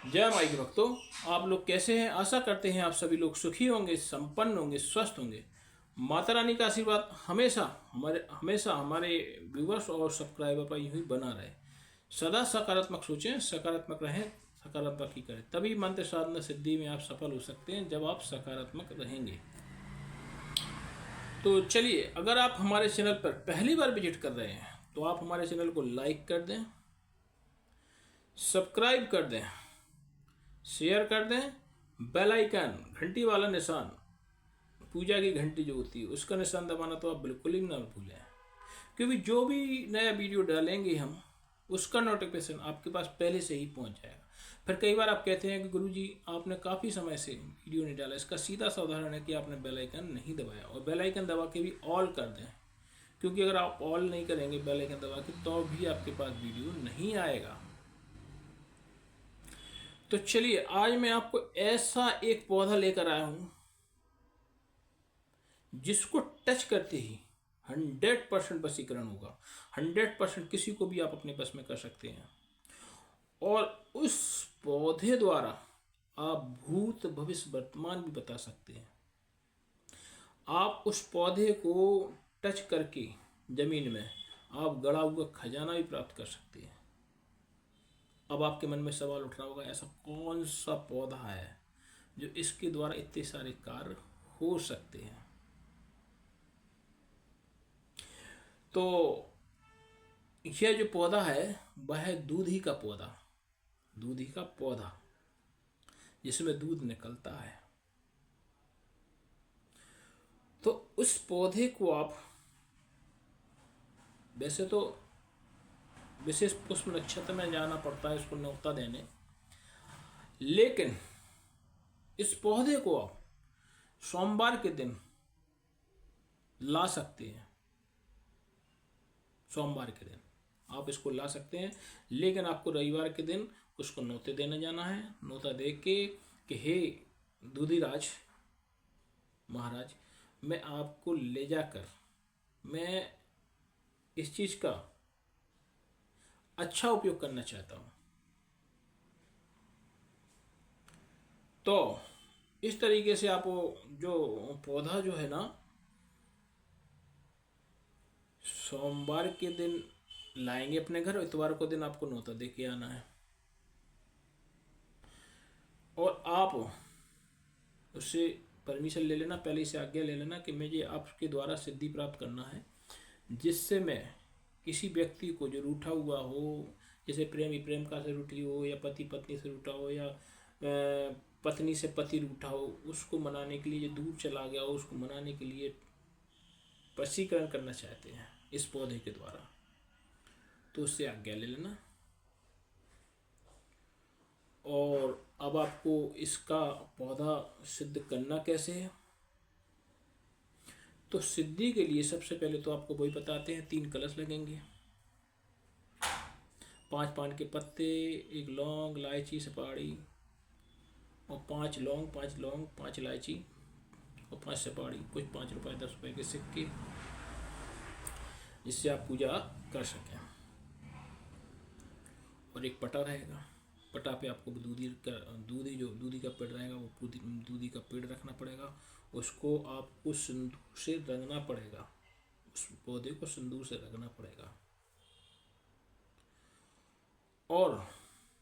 जय माई के भक्तों, आप लोग कैसे हैं। आशा करते हैं आप सभी लोग सुखी होंगे, संपन्न होंगे, स्वस्थ होंगे। माता रानी का आशीर्वाद हमेशा हमारे व्यूवर्स और सब्सक्राइबर पर यूं ही बना रहे। सदा सकारात्मक सोचें, सकारात्मक रहें, सकारात्मक ही करें। तभी मंत्र साधना सिद्धि में आप सफल हो सकते हैं, जब आप सकारात्मक रहेंगे। तो चलिए, अगर आप हमारे चैनल पर पहली बार विजिट कर रहे हैं तो आप हमारे चैनल को लाइक कर दें, सब्सक्राइब कर दें, शेयर कर दें, बेल आइकन घंटी वाला निशान, पूजा की घंटी जो होती है उसका निशान दबाना तो आप बिल्कुल ही ना भूलें, क्योंकि जो भी नया वीडियो डालेंगे हम उसका नोटिफिकेशन आपके पास पहले से ही पहुंच जाएगा। फिर कई बार आप कहते हैं कि गुरुजी आपने काफ़ी समय से वीडियो नहीं डाला। इसका सीधा सा उदाहरण है कि आपने बेल आइकन नहीं दबाया, और बेल आइकन दबा के भी ऑल कर दें, क्योंकि अगर आप ऑल नहीं करेंगे बेल आइकन दबा के तो भी आपके पास वीडियो नहीं आएगा। तो चलिए, आज मैं आपको ऐसा एक पौधा लेकर आया हूं जिसको टच करते ही 100% वशीकरण होगा। 100% किसी को भी आप अपने बस में कर सकते हैं, और उस पौधे द्वारा आप भूत भविष्य वर्तमान भी बता सकते हैं। आप उस पौधे को टच करके जमीन में आप गड़ा हुआ खजाना भी प्राप्त कर सकते हैं। अब आपके मन में सवाल उठ रहा होगा, ऐसा कौन सा पौधा है जो इसके द्वारा इतने सारे कार्य हो सकते हैं। तो यह जो पौधा है वह है दूधी का पौधा। दूधी का पौधा जिसमें दूध निकलता है। तो उस पौधे को आप, वैसे तो विशेष पुष्प नक्षत्र में जाना पड़ता है इसको न्योता देने, लेकिन इस पौधे को आप सोमवार के दिन ला सकते हैं। सोमवार के दिन आप इसको ला सकते हैं, लेकिन आपको रविवार के दिन उसको न्योते देने जाना है। न्योता दे के कि हे दूधीराज महाराज, मैं आपको ले जाकर मैं इस चीज़ का अच्छा उपयोग करना चाहता हूँ। तो इस तरीके से आप वो जो पौधा जो है ना, सोमवार के दिन लाएंगे अपने घर, इतवार को दिन आपको न्योता दे के आना है, और आप उससे परमिशन ले लेना, पहले से आज्ञा ले लेना कि मुझे आपके द्वारा सिद्धि प्राप्त करना है, जिससे मैं किसी व्यक्ति को जो रूठा हुआ हो, जैसे प्रेमी प्रेमिका से रूठी हो, या पति पत्नी से रूठा हो, या पत्नी से पति रूठा हो, उसको मनाने के लिए, जो दूर चला गया हो उसको मनाने के लिए वशीकरण करना चाहते हैं इस पौधे के द्वारा, तो उससे आज्ञा ले लेना। और अब आपको इसका पौधा सिद्ध करना कैसे है, तो सिद्धि के लिए सबसे पहले तो आपको वही बताते हैं, 3 कलश लगेंगे, 5 पान के पत्ते, 1 लौंग, इलायची, सुपारी, और 5 लौंग, 5 इलायची और 5 सुपारी, कुछ 5 रुपए 10 रुपए के सिक्के, जिससे आप पूजा कर सकें। और एक पटा रहेगा, पटा पे आपको दूधी का पेड़ रहेगा, वो दूधी का पेड़ रखना पड़ेगा। उसको आपको सिंदूर से रंगना पड़ेगा, उस पौधे को सिंदूर से रंगना पड़ेगा। और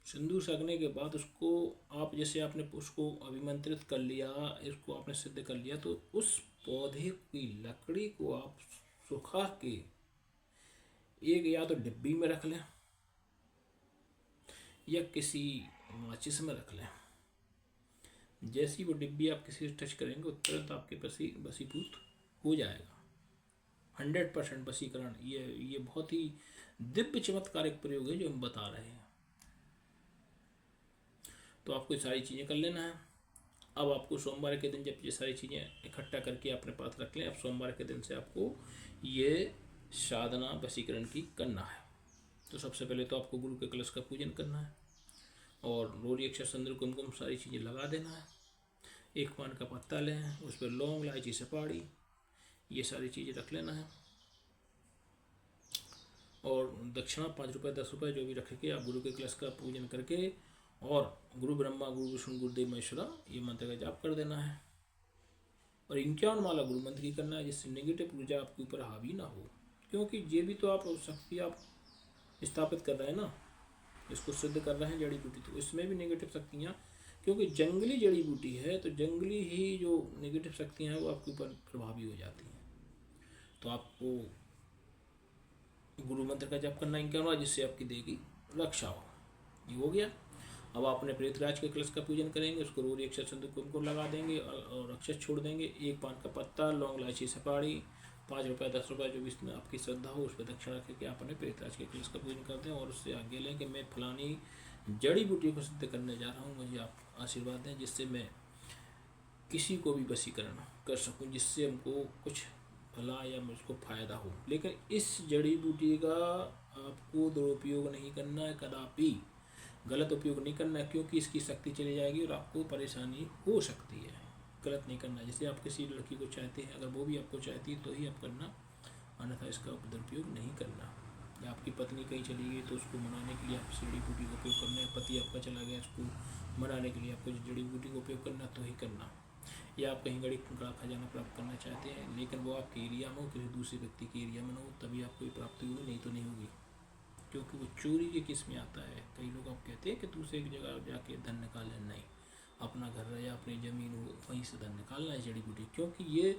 सिंदूर सगने के बाद उसको आप, जैसे आपने उसको अभिमंत्रित कर लिया, इसको आपने सिद्ध कर लिया, तो उस पौधे की लकड़ी को आप सुखा के एक या तो डिब्बी में रख लें या किसी माचिस में रख लें। जैसी वो डिब्बी आप किसी से टच करेंगे वो तुरंत आपके वशीभूत हो जाएगा। 100% वशीकरण। ये बहुत ही दिव्य चमत्कारिक प्रयोग है जो हम बता रहे हैं। तो आपको ये सारी चीज़ें कर लेना है। अब आपको सोमवार के दिन जब ये सारी चीज़ें इकट्ठा करके अपने पास रख लें, अब सोमवार के दिन से आपको ये साधना वशीकरण की करना है। तो सबसे पहले तो आपको गुरु के कलश का पूजन करना है, और रोरी अक्षर संद्र कुमकुम सारी चीज़ें लगा देना है। 1 पान का पत्ता लें, उस पर लौंग, इलायची, सुपारी, ये सारी चीज़ें रख लेना है। और दक्षिणा 5 रुपये 10 रुपये जो भी रख के आप गुरु के कलश का पूजन करके और गुरु ब्रह्मा गुरु विष्णु गुरुदेव महेश्वरा ये मंत्र का जाप कर देना है। और 51 माला गुरु मंत्र की करना है, जिससे नेगेटिव ऊर्जा आपके ऊपर हावी ना हो, क्योंकि ये भी तो आप शक्ति आप स्थापित कर रहे हैं ना, इसको सिद्ध कर रहे हैं जड़ी बूटी, तो इसमें भी नेगेटिव शक्तियाँ, क्योंकि जंगली जड़ी बूटी है तो जंगली ही जो नेगेटिव शक्तियाँ हैं वो आपके ऊपर प्रभावी हो जाती हैं। तो आपको गुरु मंत्र का जप करना 51, जिससे आपकी देह की रक्षा हो। ये हो गया। अब आप अपने प्रेतराज के कलश का पूजन करेंगे, उसको रोरी अक्षत सिंदूर कुमकुम लगा देंगे और अक्षत छोड़ देंगे। 1 पान का पत्ता, लौंग, इलायची, सुपारी, 5 रुपये 10 रुपये जो भी इसमें आपकी श्रद्धा हो उस पर दक्षिणा करके आप अपने प्रेतराज के कलश का पूजन करते हैं और उससे आगे लें कि मैं फलानी जड़ी बूटी को सिद्ध करने जा रहा हूँ, मुझे आप आशीर्वाद दें जिससे मैं किसी को भी वशीकरण कर सकूँ, जिससे हमको कुछ भला या मुझको फ़ायदा हो। लेकिन इस जड़ी बूटी का आपको दुरुपयोग नहीं करना है, कदापि गलत उपयोग नहीं करना है, क्योंकि इसकी शक्ति चली जाएगी और आपको परेशानी हो सकती है। गलत नहीं करना। जैसे आप किसी लड़की को चाहते हैं, अगर वो भी आपको चाहती है तो ही आप करना, अन्यथा इसका दुरुपयोग नहीं करना। या आपकी पत्नी कहीं चली गई तो उसको मनाने के लिए आप जड़ी बूटी का उपयोग करना है। पति आपका चला गया, उसको मनाने के लिए आपको जड़ी बूटी का उपयोग करना तो ही करना। या आप कहीं गड़ा खजाना प्राप्त करना चाहते हैं, लेकिन वो आपके एरिया में हो, किसी दूसरे व्यक्ति के एरिया में हो, तभी आपको ये प्राप्ति होगी, नहीं तो नहीं होगी, क्योंकि वो चोरी के किस में आता है। कई लोग आप कहते हैं कि दूसरे की जगह जाके धन निकालें, नहीं, अपना घर रहे या अपनी ज़मीन हो वहीं से धन निकालना है जड़ी बूटी, क्योंकि ये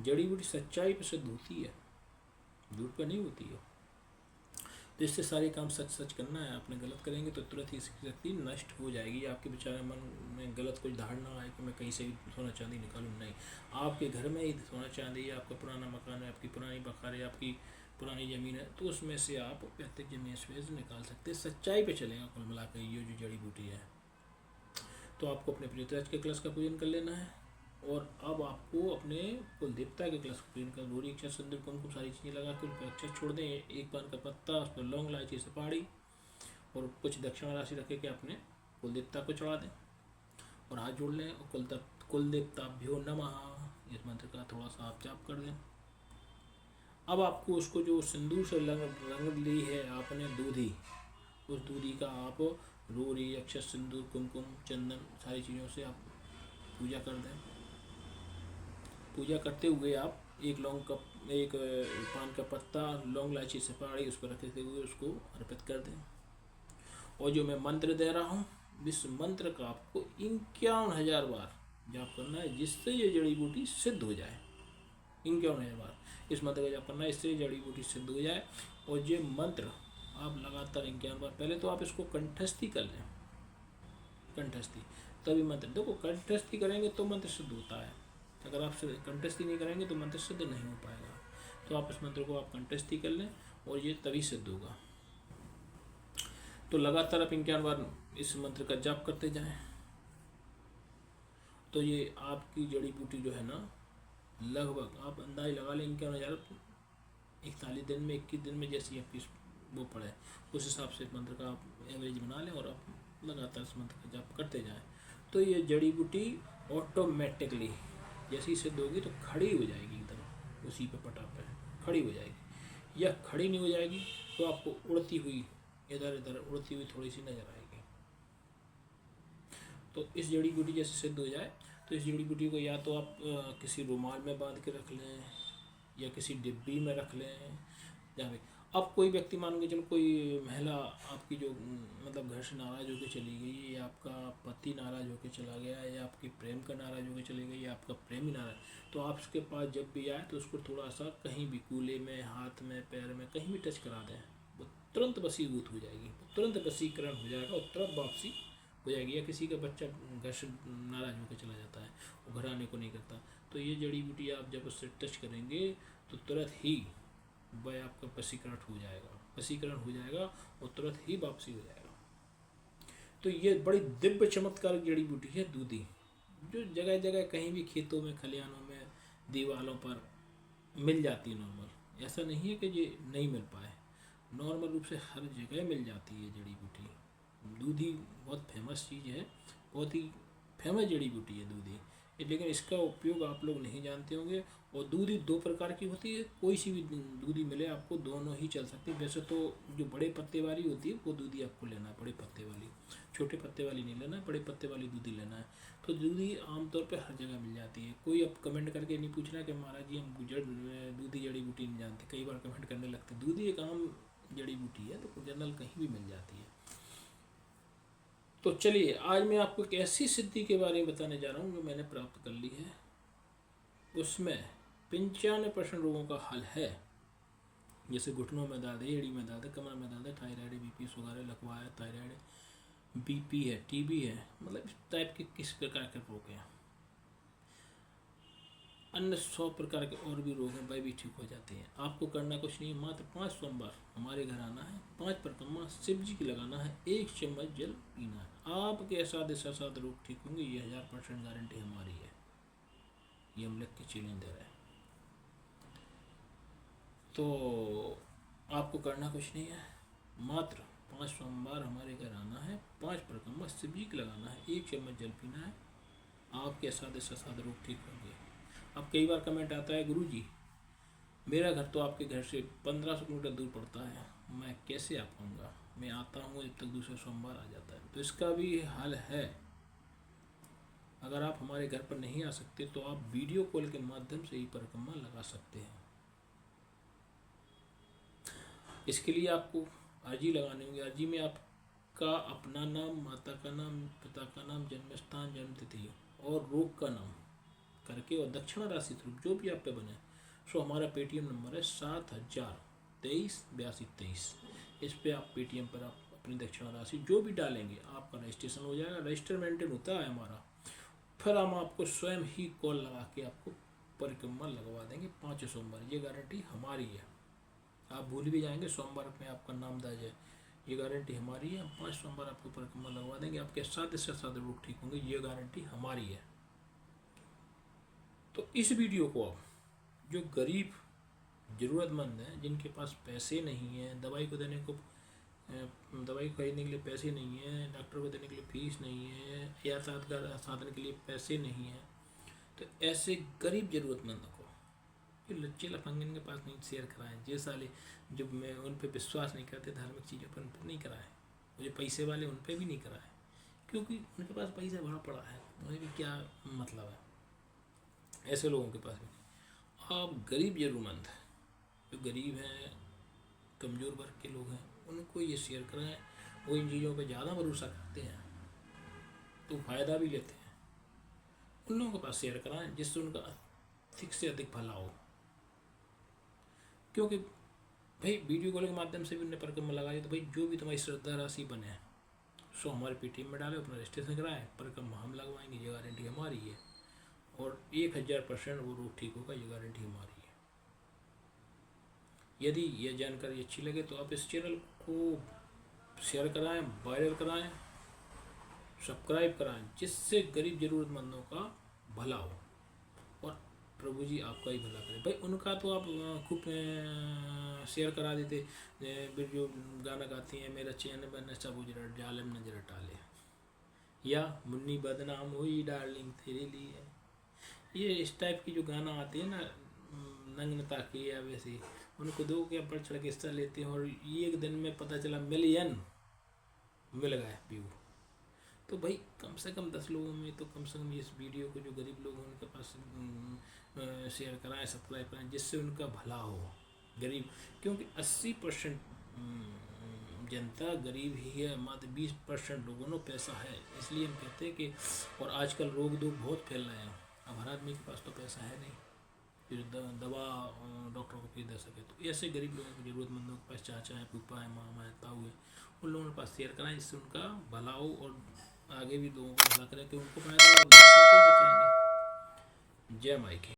जड़ी बूटी सच्चाई पर सिद्ध होती है, झूठ पर नहीं होती है। तो इससे सारे काम सच सच करना है। आपने गलत करेंगे तो तुरंत ही इसकी शक्ति नष्ट हो जाएगी। आपके बेचारे मन में गलत कोई धारणा आए कि मैं कहीं से भी सोना चांदी निकालूं, नहीं, आपके घर में ही सोना चांदी है, आपका पुराना मकान है, आपकी पुरानी बखार है, आपकी पुरानी ज़मीन है, तो उसमें से आप पैतृक जमीन से निकाल सकते हैं। सच्चाई पे चलेगा कुल मिलाकर ये जो जड़ी बूटी है। तो आपको अपने प्रेतराज के कलश का पूजन कर लेना है और अब आपको अपने कुल देवता के कलश का पूजन कर, रोरी अक्षत सिंदूर कुमकुम सारी चीज़ें लगा कर उस पर अक्षत छोड़ दें, 1 पान का पत्ता, उस पर लौंग, इलायची, सुपारी और कुछ दक्षिणा राशि रखे के अपने कुल देवता को चढ़ा दें और हाथ जोड़ लें और कुल देवताभ्यो नमः इस मंत्र का थोड़ा सा आप जाप कर दें। अब आपको उसको जो सिंदूर से रंग ली है आपने दूधी, उस दूधी का आप रोरी अक्षत सिंदूर कुमकुम चंदन सारी चीज़ों से आप पूजा कर दें। पूजा करते हुए आप 1 पान का पत्ता, लौंग, इलायची, सुपारी उस पर रखते हुए उसको अर्पित कर दें। और जो मैं मंत्र दे रहा हूँ, इस मंत्र का आपको 51,000 बार जाप करना है, जिससे ये जड़ी बूटी सिद्ध हो जाए। 51,000 बार इस मंत्र का जाप करना है, इससे जड़ी बूटी सिद्ध हो जाए। और ये मंत्र आप लगातार 51 बार, पहले तो आप इसको कंठस्थी कर लें, कंठस्थी, तभी मंत्र, देखो कंठस्थी करेंगे तो मंत्र सिद्ध होता है, अगर आप कंठस्थी नहीं करेंगे तो मंत्र सिद्ध नहीं हो पाएगा। तो आप इस मंत्र को आप कंठस्थी कर लें और ये तभी सिद्ध होगा। तो लगातार आप 51 बार इस मंत्र का जाप करते जाएं, तो ये आपकी जड़ी बूटी जो है ना, लगभग आप अंदाज लगा लें 51,000 41 दिन में, 21 दिन में, जैसी आपकी वो पड़े उस हिसाब से मंत्र का आप एवरेज बना लें और आप लगातार इस मंत्र का जाप करते जाएं। तो ये जड़ी बूटी ऑटोमेटिकली जैसी सिद्ध होगी तो खड़ी हो जाएगी, एकदम उसी पे पटा पे खड़ी हो जाएगी। या खड़ी नहीं हो जाएगी तो आपको उड़ती हुई इधर इधर उड़ती हुई थोड़ी सी नज़र आएगी। तो इस जड़ी बूटी जैसे सिद्ध हो जाए तो इस जड़ी बूटी को या तो आप किसी रुमाल में बांध के रख लें या किसी डिब्बी में रख लें, जहाँ पे अब कोई व्यक्ति मान के चलो, कोई महिला आपकी जो मतलब घर से नाराज़ होकर चली गई, या आपका पति नाराज़ होकर चला गया, या आपके प्रेम का नाराज़ होकर चली गई, या आपका प्रेमी नाराज़, तो आप उसके पास जब भी आए तो उसको थोड़ा सा कहीं भी कूल्हे में, हाथ में, पैर में कहीं भी टच करा दें, वो तुरंत वशीभूत हो जाएगी, तुरंत वशीकरण हो जाएगा और तुरंत वापसी हो जाएगी। या किसी का बच्चा घर से नाराज़ होकर चला जाता है, वो घर आने को नहीं करता, तो ये जड़ी बूटी आप जब उससे टच करेंगे तो तुरंत ही वह आपका वशीकरण हो जाएगा और तुरंत ही वापसी हो जाएगा। तो ये बड़ी दिव्य चमत्कार जड़ी बूटी है दूधी, जो जगह जगह कहीं भी खेतों में, खलिहानों में, दीवारों पर मिल जाती है नॉर्मल। ऐसा नहीं है कि ये नहीं मिल पाए, नॉर्मल रूप से हर जगह मिल जाती है जड़ी बूटी। दूधी बहुत फेमस चीज़ है, बहुत ही फेमस जड़ी बूटी है दूधी, लेकिन इसका उपयोग आप लोग नहीं जानते होंगे। और दूधी 2 प्रकार की होती है, कोई सी भी दूधी मिले आपको, दोनों ही चल सकती है। वैसे तो जो बड़े पत्ते वाली होती है वो दूधी आपको लेना है, बड़े पत्ते वाली। छोटे पत्ते वाली नहीं लेना है, बड़े पत्ते वाली दूधी लेना है। तो दूधी आमतौर पे हर जगह मिल जाती है। कोई अब कमेंट करके नहीं पूछना कि महाराज जी हम दूधी जड़ी बूटी नहीं जानते, कई बार कमेंट करने लगते। दूधी एक आम जड़ी बूटी है, तो जनरल कहीं भी मिल जाती है। तो चलिए आज मैं आपको एक ऐसी सिद्धि के बारे में बताने जा रहा हूँ जो मैंने प्राप्त कर ली है। उसमें 95% रोगों का हल है। जैसे घुटनों में दर्द है, एड़ी में दर्द है, कमर में दर्द है, थायराइड है, बीपी शुगर है, लकवा है, थायराइड है, बीपी है, टीबी है, मतलब इस टाइप के किस प्रकार के रोग हैं। अन्य 100 प्रकार के और भी रोग हैं, वह भी ठीक हो जाते हैं। आपको करना कुछ नहीं, मात्र 5 सोमवार हमारे घर आना है, 5 परिक्रमा शिव जी की लगाना है, 1 चम्मच जल पीना है। आपके साथ रोग ठीक होंगे, ये 1000% गारंटी हमारी है। ये हम लिख के चैलेंज दे रहे हैं। तो आपको करना कुछ नहीं है, मात्र 5 सोमवार हमारे घर आना है, 5 परिक्रमा शिव जी की लगाना है, 1 चम्मच जल पीना है। आपके साथ रोग ठीक होंगे। अब कई बार कमेंट आता है, गुरुजी मेरा घर तो आपके घर से 1500 किलोमीटर दूर पड़ता है, मैं कैसे आ पाऊँगा? मैं आता हूँ जब तक दूसरे सोमवार आ जाता है। तो इसका भी हल है। अगर आप हमारे घर पर नहीं आ सकते तो आप वीडियो कॉल के माध्यम से ही परिक्रमा लगा सकते हैं। इसके लिए आपको अर्जी लगानी होगी। अर्जी में आपका अपना नाम, माता का नाम, पिता का नाम, जन्म स्थान, जन्म तिथि और रोग का नाम करके और दक्षिणा राशि स्वरूप जो भी आप पे बने। सो हमारा पेटीएम नंबर है 7023 इस पे आप पेटीएम पर आप अपनी दक्षिणा राशि जो भी डालेंगे आपका रजिस्ट्रेशन हो जाएगा। रजिस्टर मेंटेन होता है हमारा, फिर हम आपको स्वयं ही कॉल लगा के आपको परिक्रमा लगवा देंगे 5 सोमवार। ये गारंटी हमारी है। आप भूल भी जाएंगे सोमवार में आपका नाम दर्ज है, ये गारंटी हमारी है। हम 5 सोमवार आपको परिक्रमा लगवा देंगे, आपके साथ रोग ठीक होंगे, ये गारंटी हमारी है। तो इस वीडियो को आप जो गरीब ज़रूरतमंद हैं, जिनके पास पैसे नहीं हैं, दवाई खरीदने के लिए पैसे नहीं हैं, डॉक्टर को देने के लिए फीस नहीं है, यातायात का साधन के लिए पैसे नहीं हैं, तो ऐसे गरीब ज़रूरतमंदों को जो लच्चे लफंगन के पास नहीं शेयर कराएं। जे साले जब मैं उन पर विश्वास नहीं करते धार्मिक चीज़ों पर, उन पर नहीं कराएं। मुझे पैसे वाले उन पर भी नहीं कराएं, क्योंकि उनके पास पैसा भरा पड़ा है, मुझे भी क्या मतलब है ऐसे लोगों के पास भी। आप गरीब जरूरतमंद जो गरीब हैं, कमज़ोर वर्ग के लोग हैं, उनको ये शेयर कराएं। वो इन चीज़ों पे ज़्यादा भरोसा करते हैं तो फ़ायदा भी लेते हैं। उन लोगों के पास शेयर कराएं जिससे उनका अधिक से अधिक भला हो। क्योंकि भाई वीडियो कॉल के माध्यम से भी उन्हें परिक्रमा लगाई, तो भाई जो भी तुम्हारी श्रद्धा राशि बने सो हमारे पेटीएम में डाले, अपना रजिस्ट्रेशन कराएं, परिक्रमा हम लगवाएंगे, ये गारंटी हमारी है। और 1000% वो रोग ठीक होगा, ये गारंटी हमारी है। यदि यह जानकारी अच्छी लगे तो आप इस चैनल को शेयर कराएं, वायरल कराएं, सब्सक्राइब कराएं, जिससे गरीब ज़रूरतमंदों का भला हो और प्रभु जी आपका ही भला करें। भाई उनका तो आप खूब शेयर करा देते, जो गाना गाती हैं, मेरा चैन बन सब उजरा जालम नजर टाले, या मुन्नी बदनाम हुई डार्लिंग तेरे लिए। ये इस टाइप की जो गाना आते हैं ना, नग्नता की या वैसे, उनको दो के बढ़ चढ़ के हिस्सा लेते हैं और एक दिन में पता चला मिलियन मिल गए व्यू। तो भाई कम से कम 10 लोगों में तो कम से कम इस वीडियो को जो गरीब लोग हैं उनके पास शेयर कराएं, सब्सक्राइब कराएं, जिससे उनका भला हो। गरीब, क्योंकि 80% जनता गरीब ही है, मात्र 20% लोगों में पैसा है। इसलिए हम कहते हैं कि, और आजकल रोग बहुत फैल रहे हैं, अब हर आदमी के पास तो पैसा है नहीं फिर दवा डॉक्टर को फीस दे सके। तो ऐसे गरीब लोगों को, ज़रूरतमंदों के पास चाचा है, फूफा है, मामा है, ताऊ है, उन लोगों के पास शेयर कराएं, जिससे उनका भला हो और आगे भी लोगों को भला करें कि उनको फायदा हो, बताएंगे। जय माई की।